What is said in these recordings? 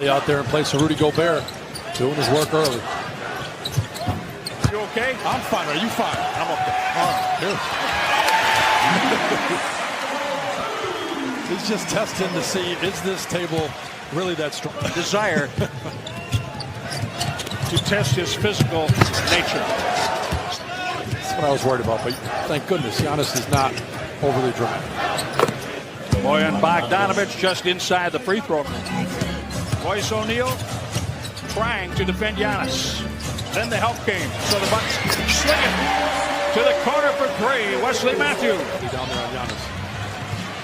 Out there in place of Rudy Gobert, doing his work early. You okay? I'm fine. Are you fine? I'm okay. All right, He's just testing to see, is this table really that strong? Desire to test his physical nature. That's what I was worried about, but thank goodness Giannis is not overly dramatic. Bojan Bogdanovic just inside the free throw. Royce O'Neal trying to defend Giannis. Then the help came, so the Bucks swing it to the corner for three. Wesley Matthews. Down there on Giannis.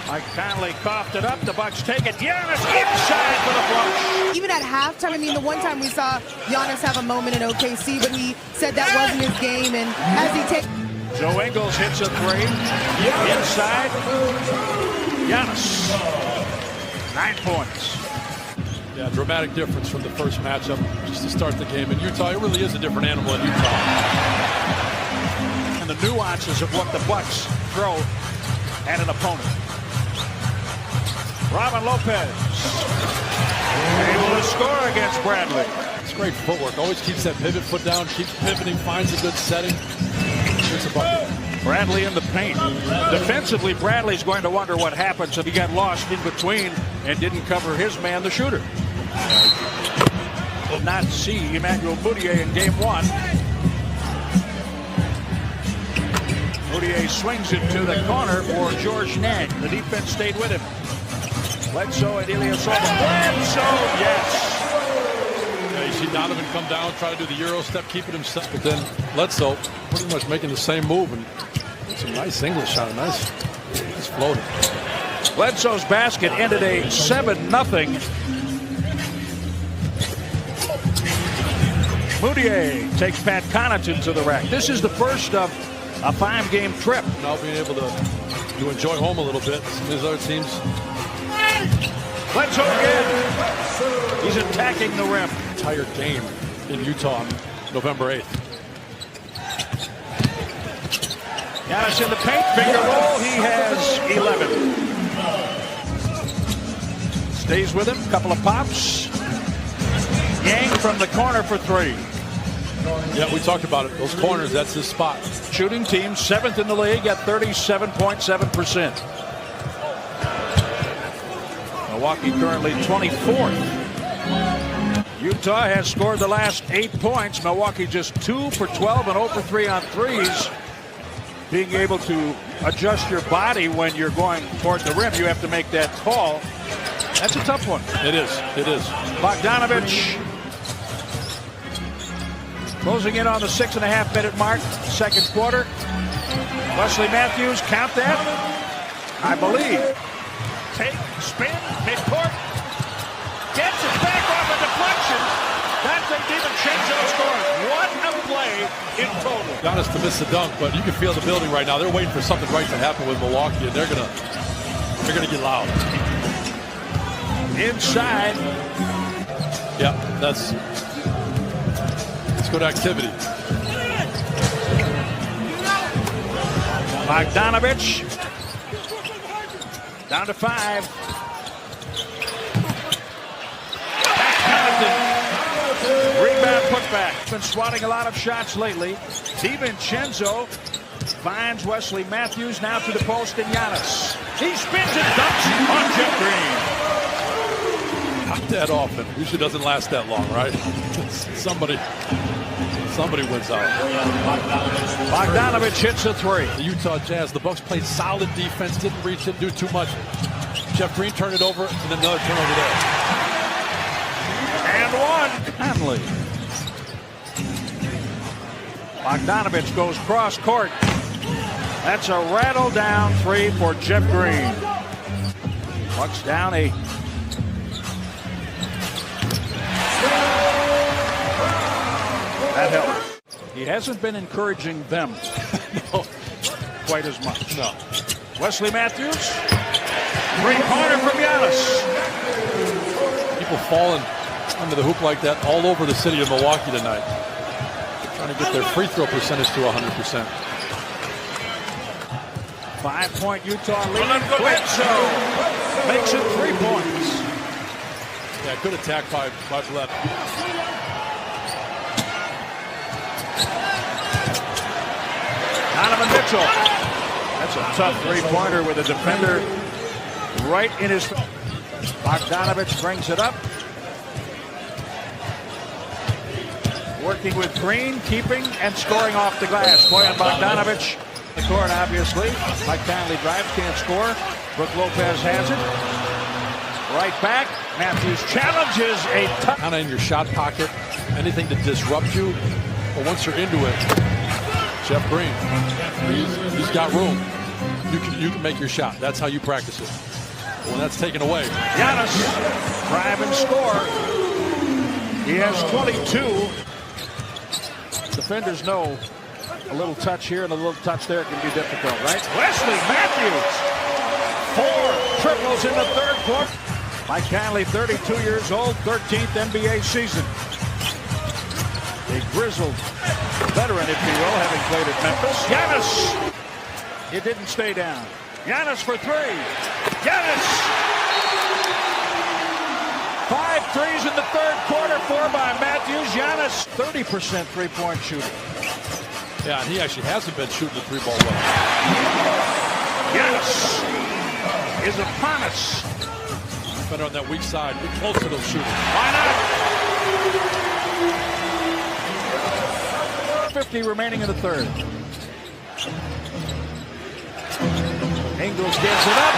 Mike Conley coughed it up. The Bucks take it. Giannis inside for the flush. Even at halftime, I mean, the one time we saw Giannis have a moment in OKC, but he said that wasn't his game. And as he takes... Joe Ingles hits a three. Inside. Giannis. 9 points. Yeah, dramatic difference from the first matchup just to start the game. In Utah, it really is a different animal in Utah. And the nuances of what the Bucks throw at an opponent. Robin Lopez able to score against Bradley. It's great footwork. Always keeps that pivot foot down, keeps pivoting, finds a good setting. It's a bucket. Bradley in the paint. Defensively, Bradley's going to wonder what happens if he got lost in between and didn't cover his man, the shooter. Did not see Emmanuel Mudiay in game one. Mudiay swings it to the corner for George Niang. The defense stayed with him. Bledsoe and Ilyasova. Bledsoe, yes. Yeah, you see Donovan come down, try to do the Euro step, keep it himself, but then Bledsoe pretty much making the same move and some nice English shot, nice floating. Bledsoe's basket ended a 7-0. Mudiay takes Pat Connaughton to the rack. This is the first of a 5-game trip. Now being able to enjoy home a little bit. His other teams. Bledsoe again. He's attacking the rim. Entire game in Utah on November 8th. Giannis in the paint, finger roll. He has 11. Stays with him, couple of pops. Yang from the corner for three. Yeah, we talked about it. Those corners, that's his spot. Shooting team, 7th in the league at 37.7%. Milwaukee currently 24th. Utah has scored the last 8 points. Milwaukee just 2 for 12 and 0 for 3 on threes. Being able to adjust your body when you're going toward the rim, you have to make that call. That's a tough one. It is. It is. Bogdanovic closing in on the 6.5-minute mark, second quarter. Wesley Matthews, count that, I believe. Take, spin, midcourt, gets it back off a deflection. Dante DiVincenzo scores. What a play in total. Giannis to miss the dunk, but you can feel the building right now. They're waiting for something right to happen with Milwaukee, and they're gonna get loud. Inside. Yeah, that's good activity. Bogdanovic down to 5. Rebound putback. Been swatting a lot of shots lately. DiVincenzo finds Wesley Matthews now to the post and Giannis. He spins and dunks on Jeff Green. Not that often. Usually doesn't last that long, right? Somebody wins out. Bogdanovic hits a three. The Utah Jazz, the Bucks played solid defense, didn't reach it, do too much. Jeff Green turned it over, and then another turnover there. And one. Conley. Bogdanovic goes cross court. That's a rattle down three for Jeff Green. Bucks down 8. That helped. He hasn't been encouraging them quite as much. No. Wesley Matthews. Three-pointer from Giannis. People falling under the hoop like that all over the city of Milwaukee tonight. Trying to get their free throw percentage to 100%. 5-point Utah lead. Bledsoe makes it 3 points. Yeah, good attack by Bled. Donovan Mitchell. That's a tough three-pointer with a defender right in his. Bogdanovich brings it up. Working with Green, keeping and scoring off the glass. Bojan Bogdanovich. The court, obviously. Mike Conley drives, can't score. Brook Lopez has it. Right back. Matthews challenges a tough. Kind of in your shot pocket. Anything to disrupt you. But once you're into it, Jeff Green, he's got room. You can make your shot. That's how you practice it. But when that's taken away. Giannis, drive and score. He has 22. Defenders know a little touch here and a little touch there can be difficult, right? Wesley Matthews, 4 triples in the third quarter. Mike Conley, 32 years old, 13th NBA season. A grizzled veteran, if you will, having played at Memphis. Giannis, it didn't stay down. Giannis for 3. Giannis! 5 threes in the third quarter, 4 by Matthews. Giannis, 30% three-point shooter. Yeah, and he actually hasn't been shooting the 3-ball well. Giannis is upon us. Better on that weak side. Get close to those shooters. Why not? 50 remaining in the third. Ingles gives it up.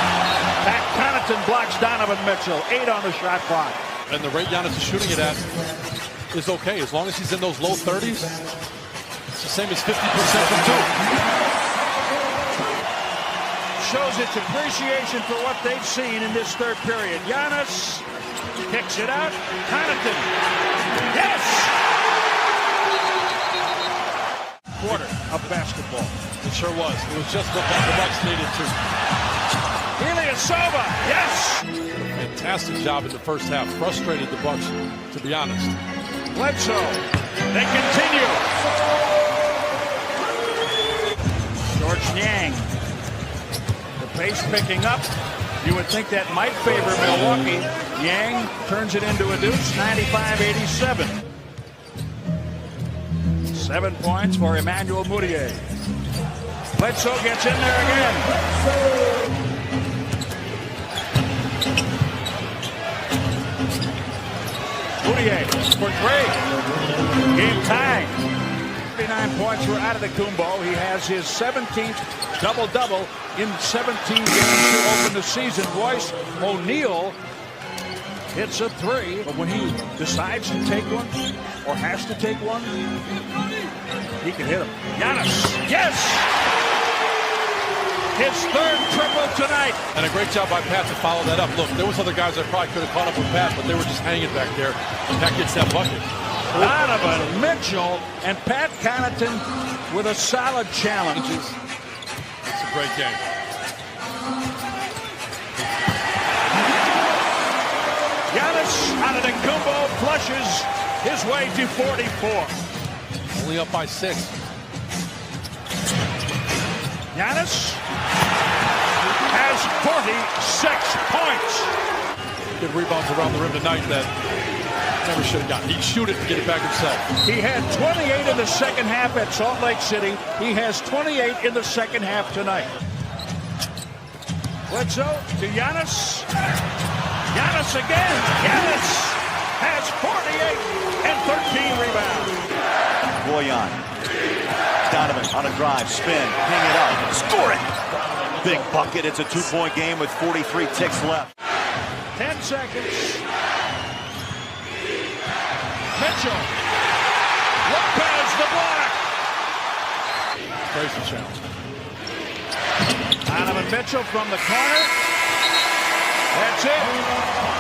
Pat Connaughton blocks Donovan Mitchell. 8 on the shot clock. And the rate Giannis is shooting it at is okay. As long as he's in those low 30s, it's the same as 50% from 2. Shows its appreciation for what they've seen in this third period. Giannis kicks it out. Connaughton. Yes! Quarter of basketball. It sure was. It was just what the Bucks needed to. Ilyasova, yes! Fantastic job in the first half. Frustrated the Bucks, to be honest. Bledsoe. They continue. George Niang. The pace picking up. You would think that might favor Milwaukee. Niang turns it into a deuce, 95-87. 7 points for Emmanuel Mudiay. Bledsoe gets in there again. Mudiay for 3. Game time. 39 points for Antetokounmpo. He has his 17th double-double in 17 games to open the season. Royce O'Neal hits a 3, but when he decides to take one or has to take one, he can hit him. Giannis, yes! His 3rd triple tonight. And a great job by Pat to follow that up. Look, there was other guys that probably could have caught up with Pat, but they were just hanging back there. And Pat gets that bucket. Donovan Mitchell and Pat Connaughton with a solid challenge. It's a great game. Giannis Antetokounmpo flushes his way to 44. Only up by 6. Giannis has 46 points. Good rebounds around the rim tonight that never should have gotten. He'd shoot it and get it back himself. He had 28 in the second half at Salt Lake City. He has 28 in the second half tonight. Bledsoe to Giannis. Giannis again. Giannis has 48 and 13 rebounds. Bojan. Donovan on a drive, spin, hang it up, score it. Big bucket. It's a 2-point game with 43 ticks left. 10 seconds. Mitchell. Lopez the block. Crazy challenge. Donovan Mitchell from the corner. That's it.